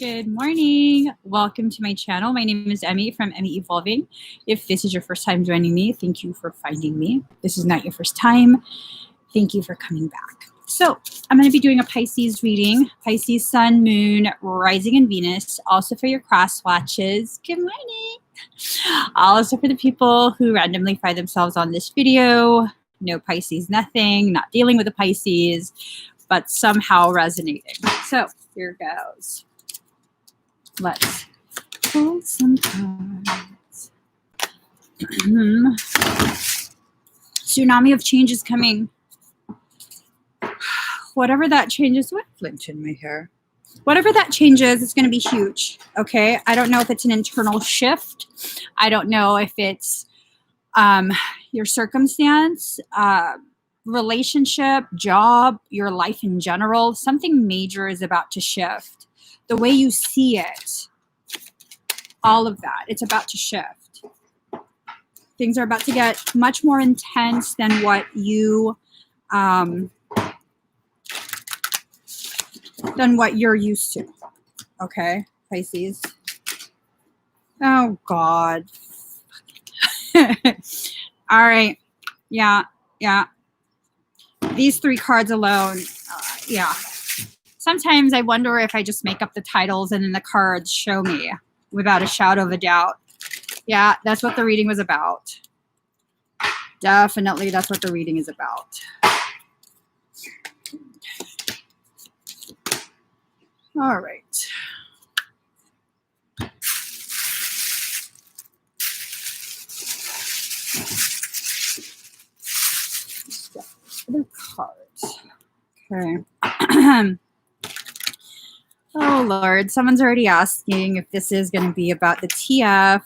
Good morning. Welcome to my channel. My name is Emmie from Emmie Evolving. If this is your first time joining me, thank you for finding me. If this is not your first time, thank you for coming back. So I'm going to be doing a Pisces reading, Pisces, Sun, Moon, Rising, and Venus, also for your cross watches. Good morning. Also for the people who randomly find themselves on this video. No Pisces, nothing, not dealing with a Pisces, but somehow resonating. So here goes. Let's pull some cards. Tsunami of change is coming. Whatever that changes, what flint in my hair? Whatever that changes, it's going to be huge. Okay. I don't know if it's an internal shift. I don't know if it's your circumstance, relationship, job, your life in general. Something major is about to shift. The way you see it, all of that, it's about to shift. Things are about to get much more intense than what you, than what you're used to. Okay, Pisces. Oh, God. All right. Yeah. These three cards alone, yeah. Sometimes I wonder if I just make up the titles and then the cards show me without a shadow of a doubt. Yeah, that's what the reading was about. Definitely, that's what the reading is about. All right. Other cards. Okay. Oh, Lord. Someone's already asking if this is going to be about the TF.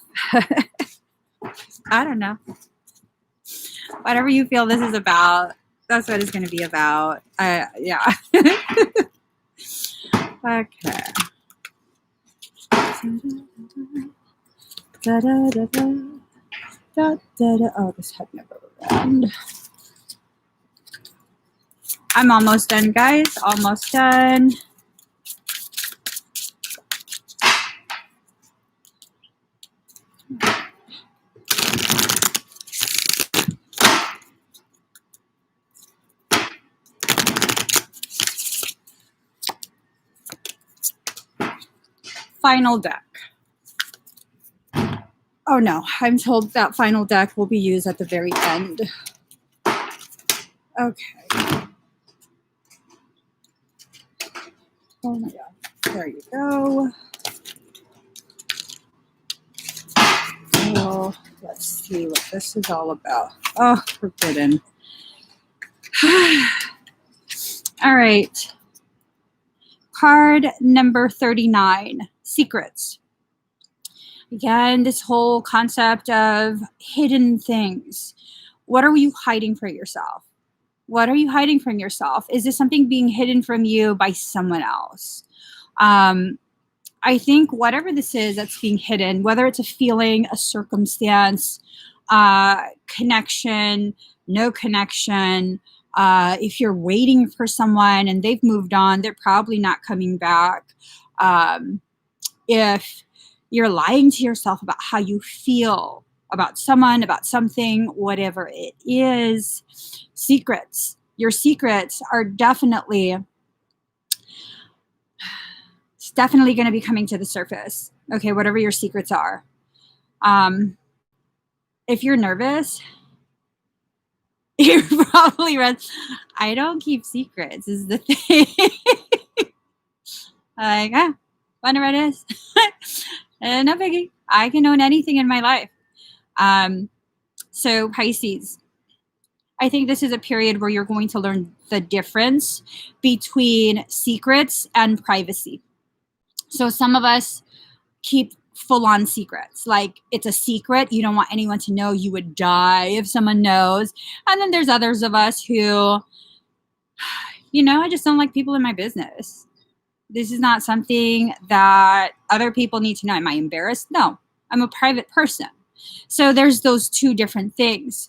I don't know. Whatever you feel this is about, that's what it's going to be about. Yeah. Okay. Oh, this had never end. I'm almost done, guys. Almost done. Final deck. Oh no, I'm told that final deck will be used at the very end. Okay. Oh my God. There you go. Oh, let's see what this is all about. Oh, forbidden. All right. Card number 39, secrets. Again, this whole concept of hidden things. What are you hiding from yourself? What are you hiding from yourself? Is this something being hidden from you by someone else? I think whatever this is that's being hidden, whether it's a feeling, a circumstance, connection, no connection, if you're waiting for someone and they've moved on, they're probably not coming back. If you're lying to yourself about how you feel about someone, about something, whatever it is, secrets. Your secrets are definitely going to be coming to the surface. Okay, whatever your secrets are. If you're nervous, you're probably I don't keep secrets is the thing. Like, whatever it is. No biggie. I can own anything in my life. So Pisces, I think this is a period where you're going to learn the difference between secrets and privacy. So some of us keep full-on secrets. Like, it's a secret. You don't want anyone to know. You would die if someone knows. And then there's others of us who, I just don't like people in my business. This is not something that other people need to know. Am I embarrassed? No, I'm a private person. So there's those two different things.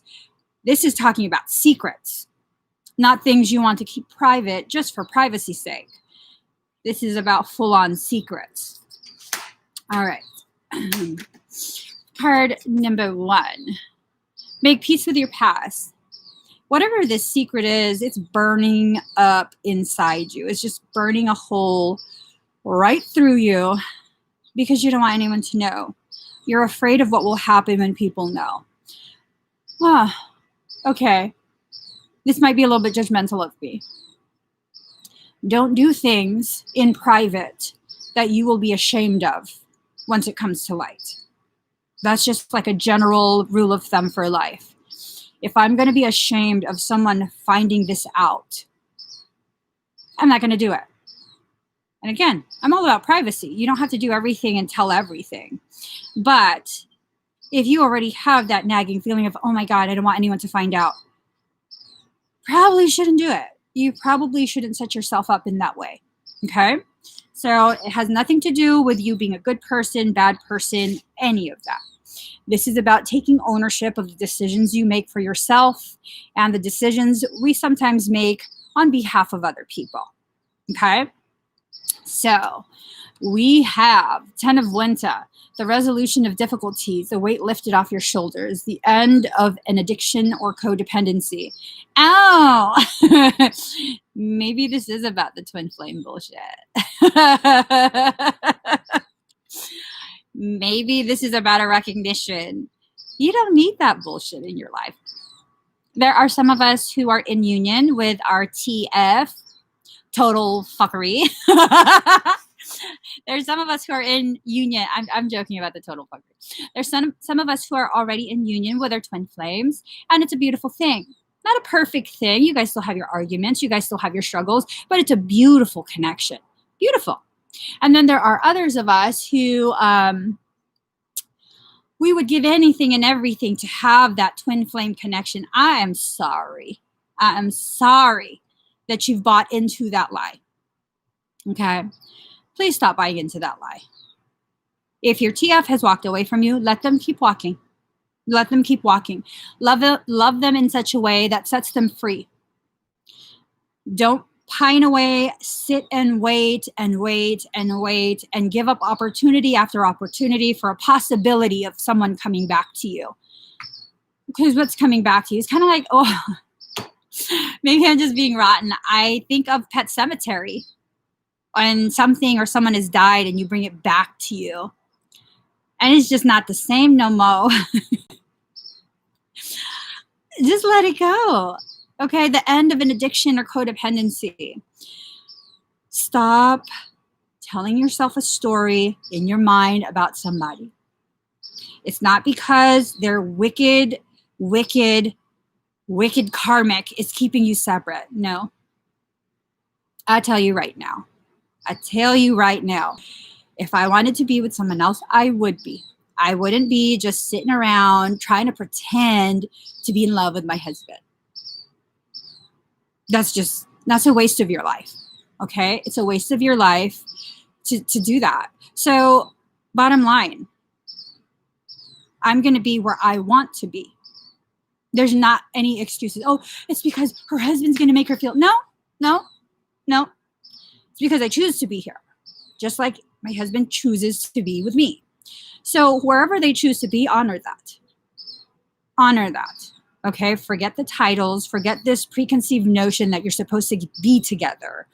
This is talking about secrets, not things you want to keep private just for privacy's sake. This is about full-on secrets. All right. Card number 1. Make peace with your past. Whatever this secret is, it's burning up inside you. It's just burning a hole right through you because you don't want anyone to know. You're afraid of what will happen when people know. Okay. This might be a little bit judgmental of me. Don't do things in private that you will be ashamed of once it comes to light. That's just like a general rule of thumb for life. If I'm going to be ashamed of someone finding this out, I'm not going to do it. And again, I'm all about privacy. You don't have to do everything and tell everything. But if you already have that nagging feeling of, oh my God, I don't want anyone to find out, probably shouldn't do it. You probably shouldn't set yourself up in that way. Okay? So it has nothing to do with you being a good person, bad person, any of that. This is about taking ownership of the decisions you make for yourself and the decisions we sometimes make on behalf of other people. Okay? So we have 10 of Winter, the resolution of difficulties, the weight lifted off your shoulders, the end of an addiction or codependency. Ow! Maybe this is about the twin flame bullshit. Maybe this is about a recognition. You don't need that bullshit in your life. There are some of us who are in union with our TF, total fuckery. There's some of us who are in union. I'm joking about the total fuckery. There's some of us who are already in union with our twin flames, and it's a beautiful thing. Not a perfect thing. You guys still have your arguments. You guys still have your struggles, but it's a beautiful connection. Beautiful. And then there are others of us who we would give anything and everything to have that twin flame connection. I am sorry. I am sorry that you've bought into that lie. Okay? Please stop buying into that lie. If your TF has walked away from you, let them keep walking. Let them keep walking. Love them in such a way that sets them free. Don't pine away, sit and wait and wait and wait and give up opportunity after opportunity for a possibility of someone coming back to you. Because what's coming back to you is kind of like, oh, maybe I'm just being rotten. I think of Pet Cemetery. When something or someone has died and you bring it back to you. And it's just not the same no more. Just let it go. Okay, the end of an addiction or codependency. Stop telling yourself a story in your mind about somebody. It's not because they're wicked karmic is keeping you separate. No. I tell you right now. If I wanted to be with someone else, I would be. I wouldn't be just sitting around trying to pretend to be in love with my husband. That's a waste of your life. Okay? It's a waste of your life to do that. So, bottom line, I'm going to be where I want to be. There's not any excuses. Oh, it's because her husband's going to make her feel. No. It's because I choose to be here. Just like my husband chooses to be with me. So wherever they choose to be, honor that. Honor that. Okay? Forget the titles. Forget this preconceived notion that you're supposed to be together.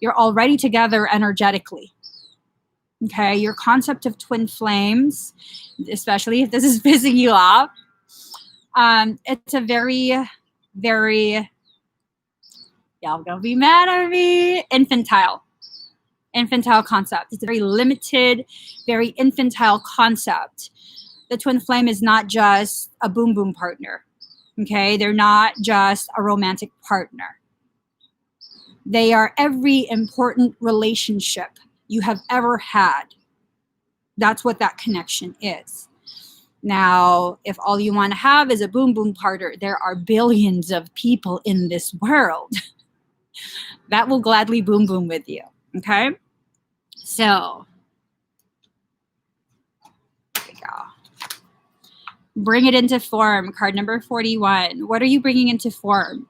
You're already together energetically. Okay? Your concept of twin flames, especially if this is pissing you off, it's a very, very, y'all gonna be mad at me, infantile concept. It's a very limited, very infantile concept. The twin flame is not just a boom boom partner. Okay? They're not just a romantic partner. They are every important relationship you have ever had. That's what that connection is. Now, if all you want to have is a boom boom partner, there are billions of people in this world that will gladly boom boom with you. Okay? So, there we go. Bring it into form. Card number 41. What are you bringing into form?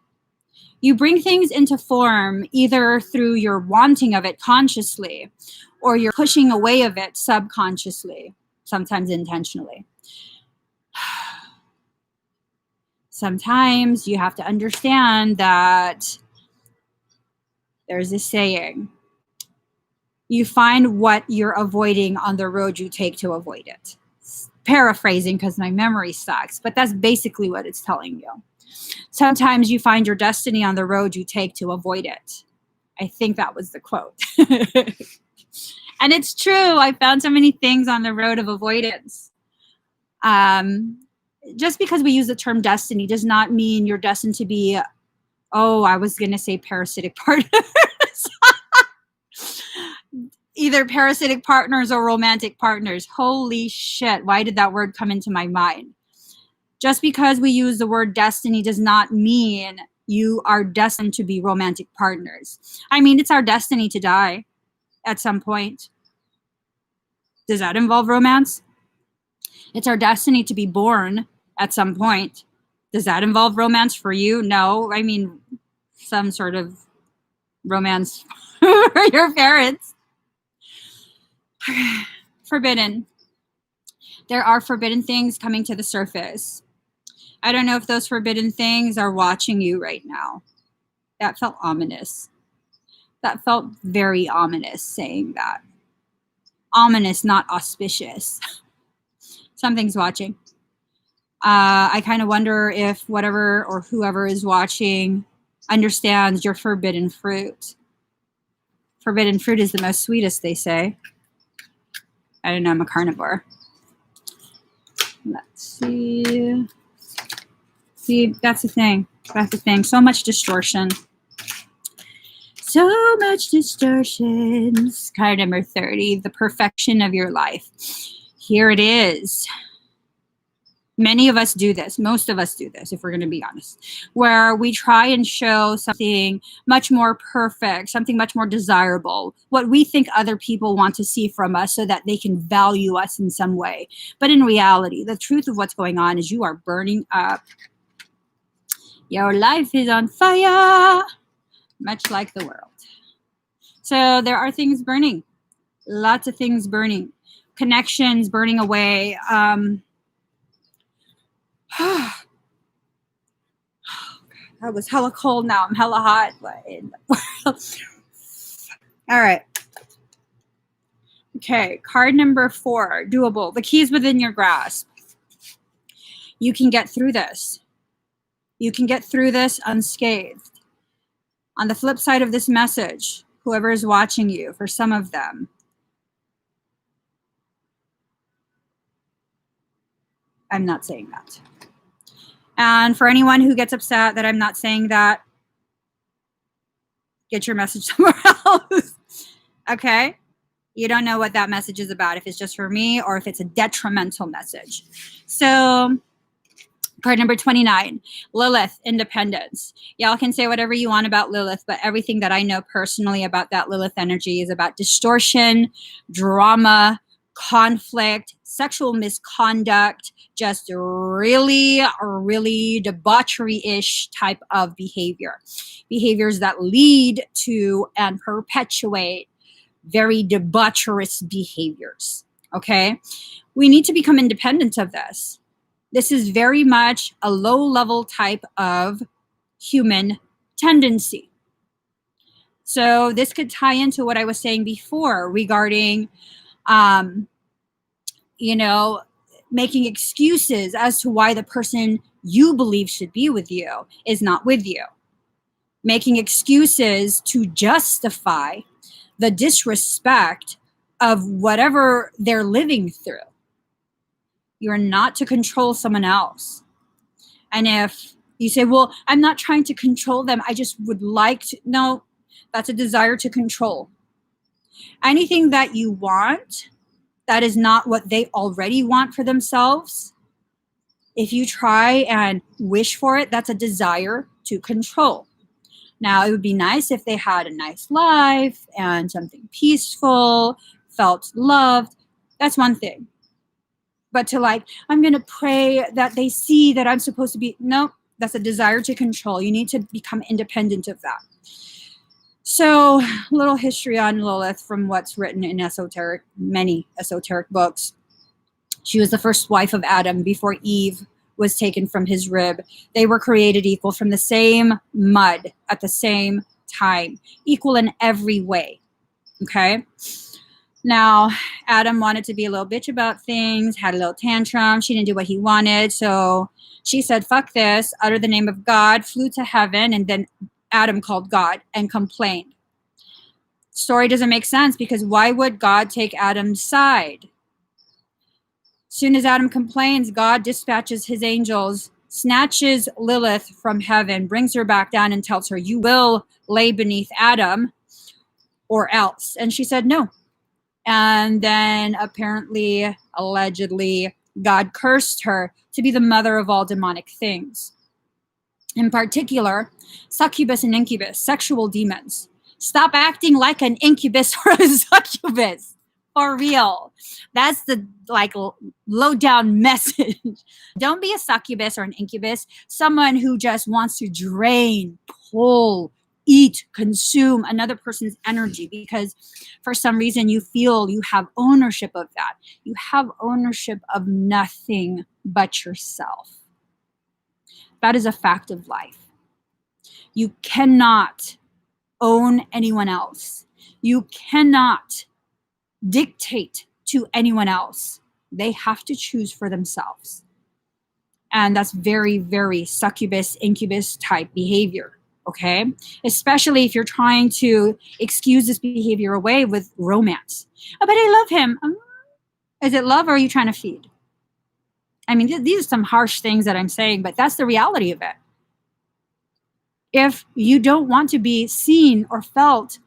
You bring things into form either through your wanting of it consciously or you're pushing away of it subconsciously, sometimes intentionally. Sometimes you have to understand that there's a saying, you find what you're avoiding on the road you take to avoid it. Paraphrasing because my memory sucks, but that's basically what it's telling you. Sometimes you find your destiny on the road you take to avoid it. I think that was the quote. And it's true. I found so many things on the road of avoidance. Just because we use the term destiny does not mean you're destined to be, I was going to say parasitic partners. Either parasitic partners or romantic partners. Holy shit. Why did that word come into my mind? Just because we use the word destiny does not mean you are destined to be romantic partners. I mean, it's our destiny to die at some point. Does that involve romance? It's our destiny to be born at some point. Does that involve romance for you? No. I mean, some sort of romance for your parents. Forbidden. There are forbidden things coming to the surface. I don't know if those forbidden things are watching you right now. That felt ominous. That felt very ominous saying that. Ominous, not auspicious. Something's watching. I kind of wonder if whatever or whoever is watching understands your forbidden fruit. Forbidden fruit is the most sweetest, they say. I don't know, I'm a carnivore. Let's see. See, that's the thing. That's the thing. So much distortion. So much distortion. Card number 30, the perfection of your life. Here it is. Many of us do this. Most of us do this, if we're going to be honest, where we try and show something much more perfect, something much more desirable, what we think other people want to see from us so that they can value us in some way. But in reality, the truth of what's going on is you are burning up. Your life is on fire, much like the world. So there are things burning, lots of things burning, connections burning away. That was hella cold. Now I'm hella hot. What in the world? All right. Okay. Card number 4, doable. The key is within your grasp. You can get through this. You can get through this unscathed. On the flip side of this message, whoever is watching you, for some of them, I'm not saying that. And for anyone who gets upset that I'm not saying that, get your message somewhere else. Okay? You don't know what that message is about, if it's just for me or if it's a detrimental message. So, card number 29, Lilith, independence. Y'all can say whatever you want about Lilith, but everything that I know personally about that Lilith energy is about distortion, drama, conflict, sexual misconduct, just really, really debauchery-ish type of behavior. Behaviors that lead to and perpetuate very debaucherous behaviors, okay? We need to become independent of this. This is very much a low-level type of human tendency. So this could tie into what I was saying before regarding making excuses as to why the person you believe should be with you is not with you. Making excuses to justify the disrespect of whatever they're living through. You're not to control someone else. And if you say, well, I'm not trying to control them, I just would like to. No, that's a desire to control. Anything that you want that is not what they already want for themselves, if you try and wish for it, that's a desire to control. Now, it would be nice if they had a nice life and something peaceful, felt loved. That's one thing. But to I'm going to pray that they see that I'm supposed to be, no, That's a desire to control. You need to become independent of that. So, little history on Lilith from what's written in many esoteric books. She was the first wife of Adam before Eve was taken from his rib. They were created equal from the same mud at the same time, equal in every way. Okay? Now, Adam wanted to be a little bitch about things, had a little tantrum. She didn't do what he wanted. So she said, fuck this, uttered the name of God, flew to heaven, and then Adam called God and complained. Story doesn't make sense because why would God take Adam's side? Soon as Adam complains, God dispatches his angels, snatches Lilith from heaven, brings her back down and tells her, you will lay beneath Adam or else. And she said no. And then apparently, allegedly, God cursed her to be the mother of all demonic things. In particular, succubus and incubus, sexual demons. Stop acting like an incubus or a succubus. For real. That's the low down message. Don't be a succubus or an incubus, someone who just wants to drain, pull, eat, consume another person's energy because for some reason you feel you have ownership of that. You have ownership of nothing but yourself. That is a fact of life. You cannot own anyone else. You cannot dictate to anyone else. They have to choose for themselves. And that's very, very succubus, incubus type behavior. Okay? Especially if you're trying to excuse this behavior away with romance. Oh, but I love him. Is it love or are you trying to feed? I mean, these are some harsh things that I'm saying, but that's the reality of it. If you don't want to be seen or felt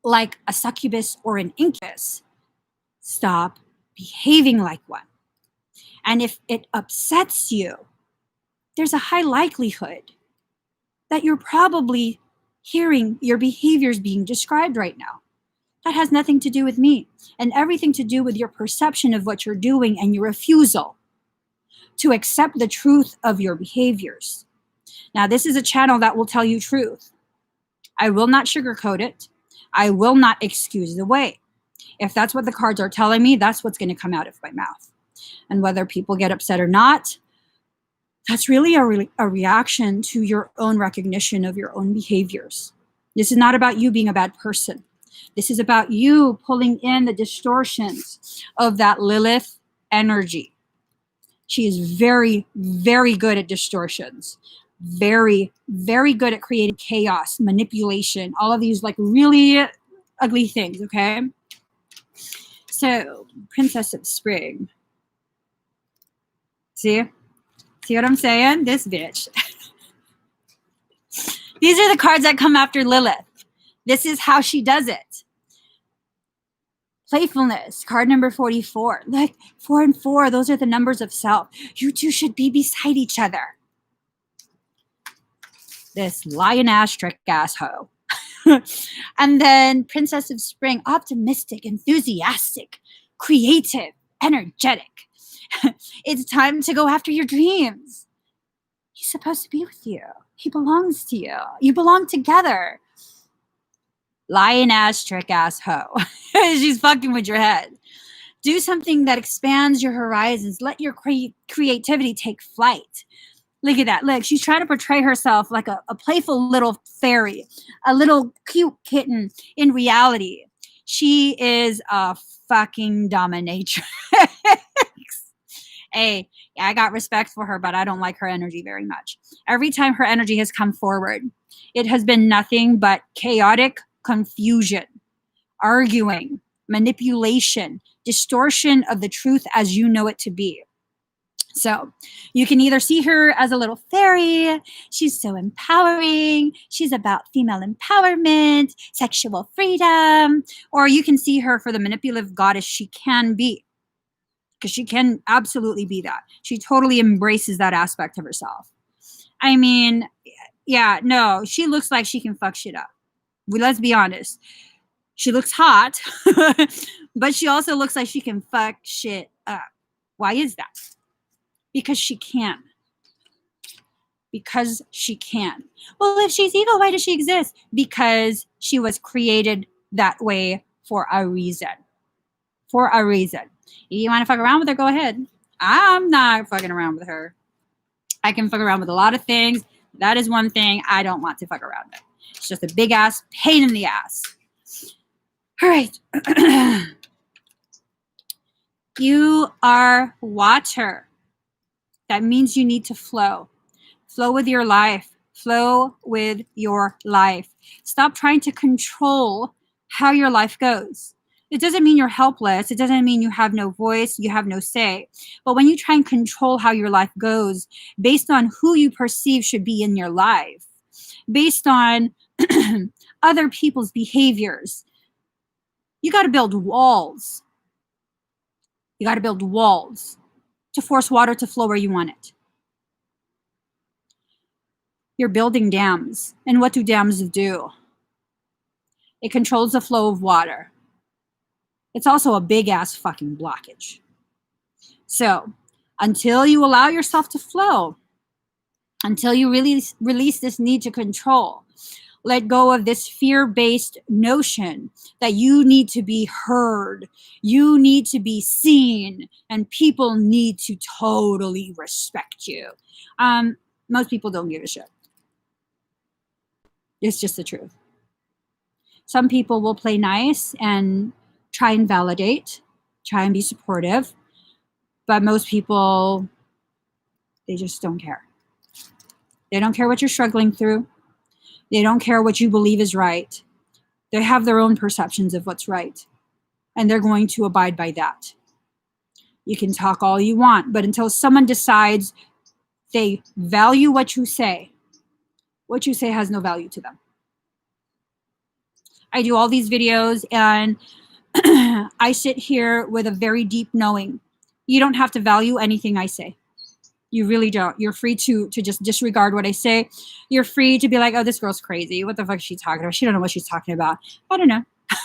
like a succubus or an incubus, stop behaving like one. And if it upsets you, there's a high likelihood that you're probably hearing your behaviors being described right now. That has nothing to do with me and everything to do with your perception of what you're doing and your refusal to accept the truth of your behaviors. Now, this is a channel that will tell you truth. I will not sugarcoat it. I will not excuse the way. If that's what the cards are telling me, that's what's going to come out of my mouth. And whether people get upset or not, that's really a reaction to your own recognition of your own behaviors. This is not about you being a bad person. This is about you pulling in the distortions of that Lilith energy. She is very, very good at distortions. Very, very good at creating chaos, manipulation, all of these really ugly things, okay? So, Princess of Spring. See what I'm saying? This bitch. These are the cards that come after Lilith. This is how she does it. Playfulness, card number 44. Look, 4 and 4, those are the numbers of self. You two should be beside each other. This lion-ass trick-ass hoe. And then Princess of Spring, optimistic, enthusiastic, creative, energetic. It's time to go after your dreams. He's supposed to be with you. He belongs to you. You belong together. Lion-ass, trick-ass hoe. She's fucking with your head. Do something that expands your horizons. Let your creativity take flight. Look at that. Look, she's trying to portray herself like a playful little fairy, a little cute kitten. In reality, she is a fucking dominatrix. Hey, I got respect for her, but I don't like her energy very much. Every time her energy has come forward, it has been nothing but chaotic confusion, arguing, manipulation, distortion of the truth as you know it to be. So you can either see her as a little fairy. She's so empowering. She's about female empowerment, sexual freedom. Or you can see her for the manipulative goddess she can be. Because she can absolutely be that. She totally embraces that aspect of herself. I mean, yeah, no, she looks like she can fuck shit up. Let's be honest. She looks hot, but she also looks like she can fuck shit up. Why is that? Because she can. because she can. Well, if she's evil, why does she exist? Because she was created that way for a reason. For a reason. You want to fuck around with her, go ahead. I'm not fucking around with her. I can fuck around with a lot of things. That is one thing I don't want to fuck around with. It's just a big ass pain in the ass. All right. You are water. That means you need to flow. Flow with your life. Flow with your life. Stop trying to control how your life goes. It doesn't mean you're helpless. It doesn't mean you have no voice, you have no say. But when you try and control how your life goes based on who you perceive should be in your life, based on other people's behaviors, you got to build walls. You got to build walls to force water to flow where you want it. You're building dams. And what do dams do? It controls the flow of water. It's also a big ass fucking blockage. So until you allow yourself to flow, until you really release this need to control, let go of this fear-based notion that you need to be heard, you need to be seen, and people need to totally respect you. Most people don't give a shit. It's just the truth. Some people will play nice and try and validate, try and be supportive, but most people, they just don't care. They don't care what you're struggling through. They don't care what you believe is right. They have their own perceptions of what's right, and they're going to abide by that. You can talk all you want, but until someone decides they value what you say has no value to them. I do all these videos, and I sit here with a very deep knowing. You don't have to value anything I say. You really don't. You're free to just disregard what I say. You're free to be like, oh, this girl's crazy. What the fuck is she talking about? She don't know what she's talking about. I don't know.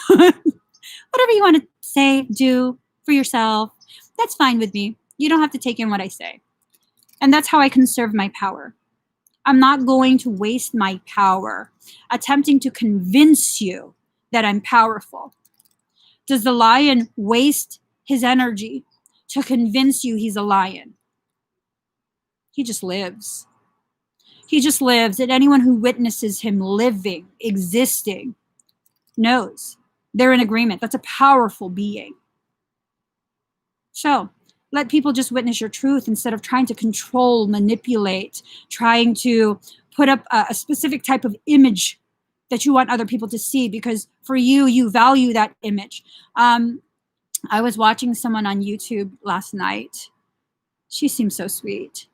Whatever you want to say, do for yourself, that's fine with me. You don't have to take in what I say. And that's how I conserve my power. I'm not going to waste my power attempting to convince you that I'm powerful. Does the lion waste his energy to convince you he's a lion? He just lives. He just lives, and anyone who witnesses him living, existing, knows they're in agreement. That's a powerful being. So let people just witness your truth instead of trying to control, manipulate, trying to put up a specific type of image that you want other people to see, because for you, you value that image. I was watching someone on YouTube last night. She seems so sweet.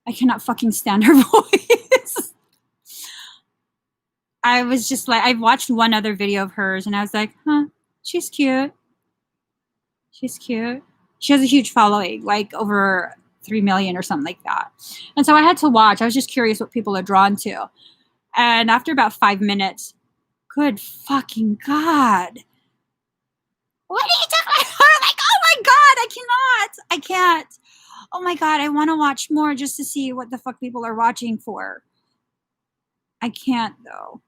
I cannot fucking stand her voice. I was just like, I've watched one other video of hers and I was like, huh, she's cute. She's cute. She has a huge following, like over 3 million or something like that. And so I had to watch. I was just curious what people are drawn to. And after about 5 minutes, good fucking God. What are you talking about? I'm like, oh my God, I can't. Oh my God, I want to watch more just to see what the fuck people are watching for. I can't though.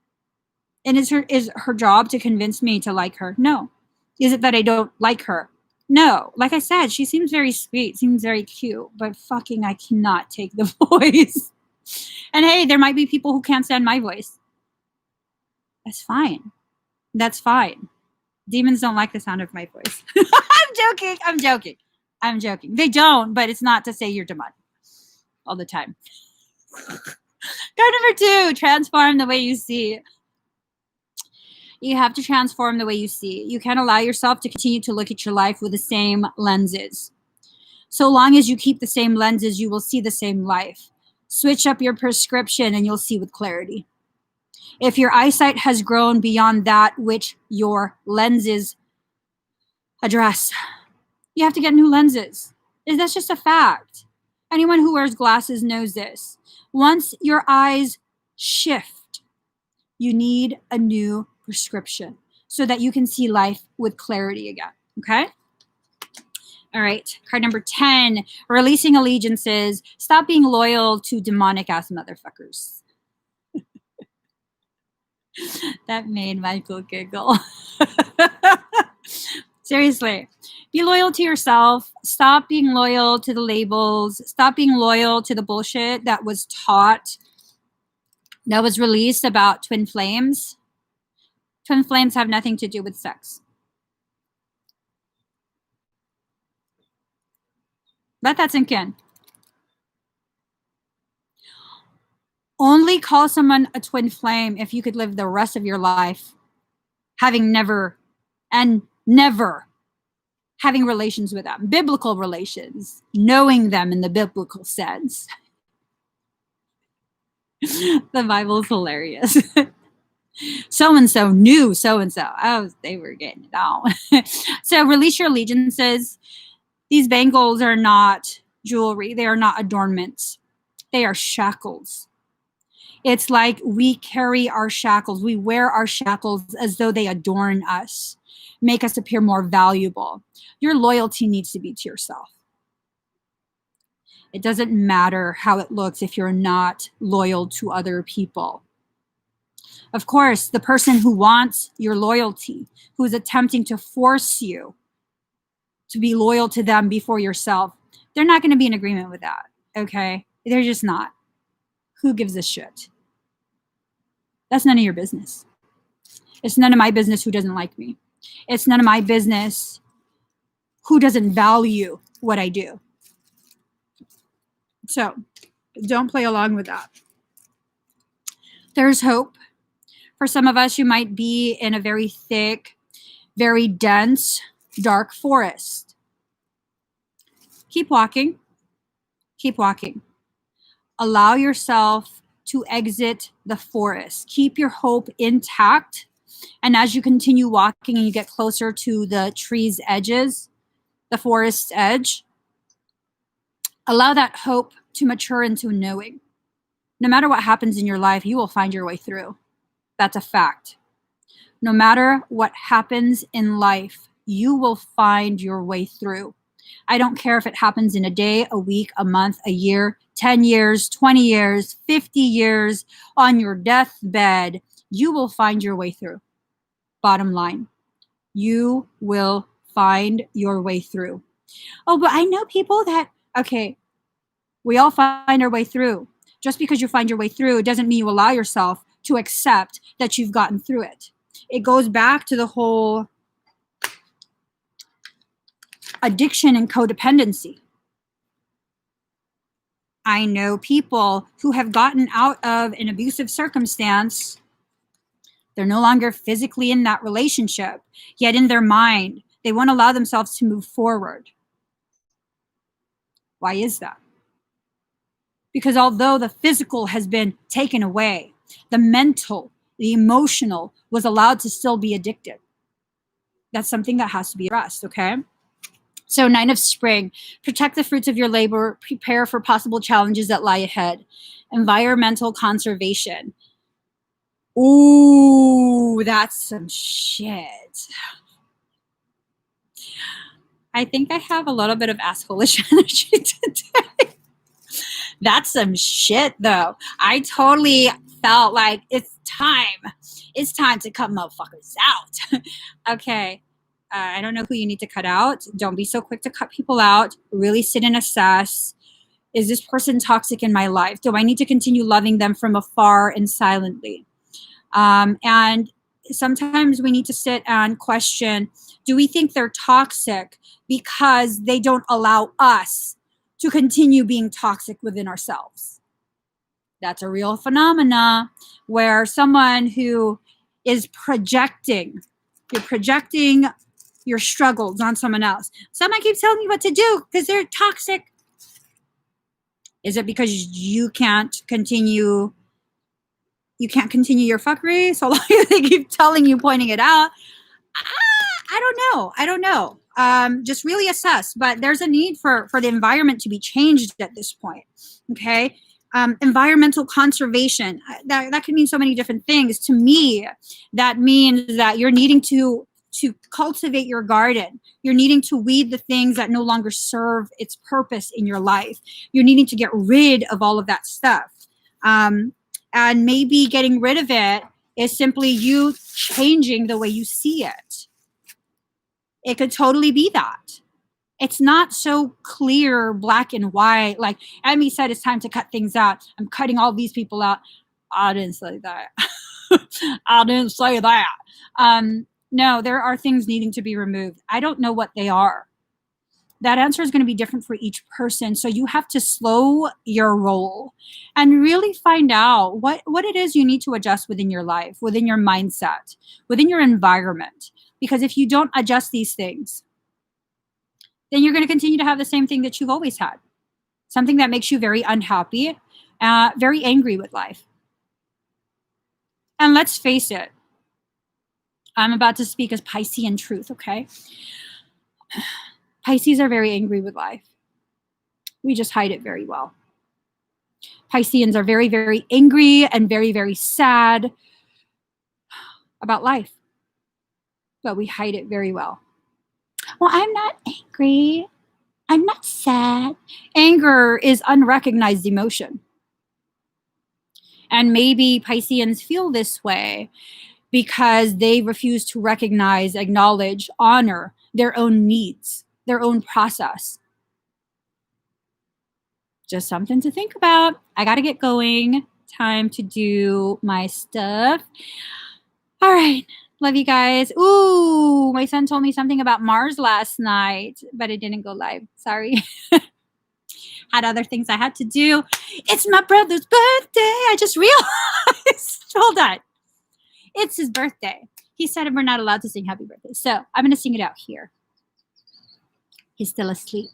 And is her job to convince me to like her? No. Is it that I don't like her? No. Like I said, she seems very sweet, seems very cute, but fucking I cannot take the voice. And hey, there might be people who can't stand my voice. That's fine. That's fine. Demons don't like the sound of my voice. I'm joking. They don't, but it's not to say you're demonic all the time. Card number 2, transform the way you see. You have to transform the way you see. You can't allow yourself to continue to look at your life with the same lenses. So long as you keep the same lenses, you will see the same life. Switch up your prescription and you'll see with clarity. If your eyesight has grown beyond that which your lenses address, you have to get new lenses. That's just a fact. Anyone who wears glasses knows this. Once your eyes shift, you need a new prescription so that you can see life with clarity again. Okay? All right, card number 10, releasing allegiances. Stop being loyal to demonic ass motherfuckers. That made Michael giggle. Seriously, be loyal to yourself. Stop being loyal to the labels. Stop being loyal to the bullshit that was taught, that was released about twin flames. Twin flames have nothing to do with sex. Let that sink in. Only call someone a twin flame if you could live the rest of your life having never having relations with them. Biblical relations. Knowing them in the biblical sense. The Bible's hilarious. So-and-so knew so-and-so. Oh, they were getting it on. So release your allegiances. These bangles are not jewelry. They are not adornments. They are shackles. It's like we carry our shackles. We wear our shackles as though they adorn us, make us appear more valuable. Your loyalty needs to be to yourself. It doesn't matter how it looks if you're not loyal to other people. Of course, the person who wants your loyalty, who is attempting to force you to be loyal to them before yourself, they're not going to be in agreement with that, okay? They're just not. Who gives a shit? That's none of your business. It's none of my business who doesn't like me. It's none of my business who doesn't value what I do. So don't play along with that. There's hope. For some of us, you might be in a very thick, very dense, dark forest. Keep walking. Keep walking. Allow yourself to exit the forest. Keep your hope intact. And as you continue walking and you get closer to the tree's edges, the forest's edge, allow that hope to mature into knowing. No matter what happens in your life, you will find your way through. That's a fact. No matter what happens in life, you will find your way through. I don't care if it happens in a day, a week, a month, a year, 10 years, 20 years, 50 years, on your deathbed, you will find your way through. Bottom line, you will find your way through. Oh, but I know people that, okay, we all find our way through. Just because you find your way through, it doesn't mean you allow yourself to accept that you've gotten through it. It goes back to the whole addiction and codependency. I know people who have gotten out of an abusive circumstance. They're no longer physically in that relationship, yet in their mind, they won't allow themselves to move forward. Why is that? Because although the physical has been taken away, the mental, the emotional was allowed to still be addicted. That's something that has to be addressed, okay? So 9 of Spring, protect the fruits of your labor, prepare for possible challenges that lie ahead. Environmental conservation. Ooh, that's some shit. I think I have a little bit of asshole-ish energy today. That's some shit, though. I totally felt like it's time. It's time to cut motherfuckers out. Okay. I don't know who you need to cut out. Don't be so quick to cut people out. Really sit and assess. Is this person toxic in my life? Do I need to continue loving them from afar and silently? And sometimes we need to sit and question, do we think they're toxic because they don't allow us to continue being toxic within ourselves? That's a real phenomena where someone who is projecting, you're projecting your struggles on someone else. Someone keeps telling you what to do because they're toxic. Is it because you can't continue your fuckery so long as they keep telling you, pointing it out? I don't know. Just really assess. But there's a need for the environment to be changed at this point. Okay. Environmental conservation. That can mean so many different things. To me, that means that you're needing to to cultivate your garden. You're needing to weed the things that no longer serve its purpose in your life. You're needing to get rid of all of that stuff. And maybe getting rid of it is simply you changing the way you see it. It could totally be that. It's not so clear, black and white. Like Emmie said, it's time to cut things out. I'm cutting all these people out. I didn't say that. I didn't say that. No, there are things needing to be removed. I don't know what they are. That answer is going to be different for each person. So you have to slow your roll and really find out what it is you need to adjust within your life, within your mindset, within your environment. Because if you don't adjust these things, then you're going to continue to have the same thing that you've always had. Something that makes you very unhappy, very angry with life. And let's face it, I'm about to speak as Piscean truth, okay? Pisces are very angry with life. We just hide it very well. Pisceans are very, very angry and very, very sad about life. But we hide it very well. Well, I'm not angry. I'm not sad. Anger is unrecognized emotion. And maybe Pisceans feel this way because they refuse to recognize, acknowledge, honor their own needs, their own process. Just something to think about. I got to get going. Time to do my stuff. All right. Love you guys. Ooh, my son told me something about Mars last night, but it didn't go live. Sorry. Had other things I had to do. It's my brother's birthday. I just realized. Hold on. It's his birthday. He said we're not allowed to sing happy birthday. So I'm going to sing it out here. He's still asleep.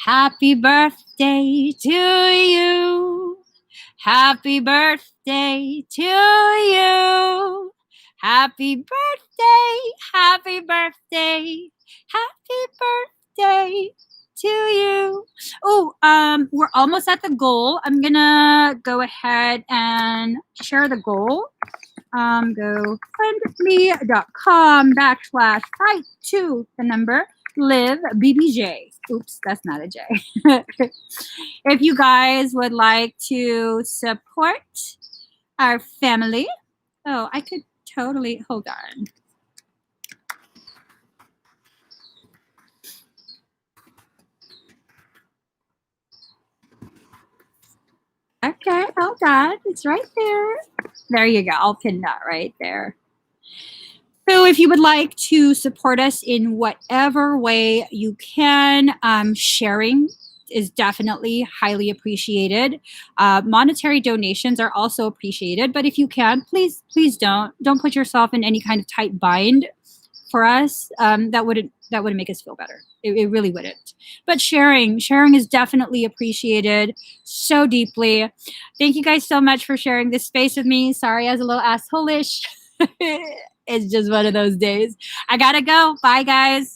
Happy birthday to you. Happy birthday to you. Happy birthday. Happy birthday. Happy birthday to you. Oh, we're almost at the goal. I'm gonna go ahead and share the goal. Go friendly.com/fight to the number live BBJ. Oops, that's not a J. If you guys would like to support our family, oh, I could totally, hold on. Okay, hold on. It's right there. There you go. I'll pin that right there. So if you would like to support us in whatever way you can, sharing is definitely highly appreciated. Monetary donations are also appreciated, but if you can, please don't put yourself in any kind of tight bind for us. That wouldn't make us feel better. It really wouldn't. But sharing is definitely appreciated so deeply. Thank you guys so much for sharing this space with me. Sorry, I was a little asshole-ish. It's just one of those days. I gotta go. Bye, guys.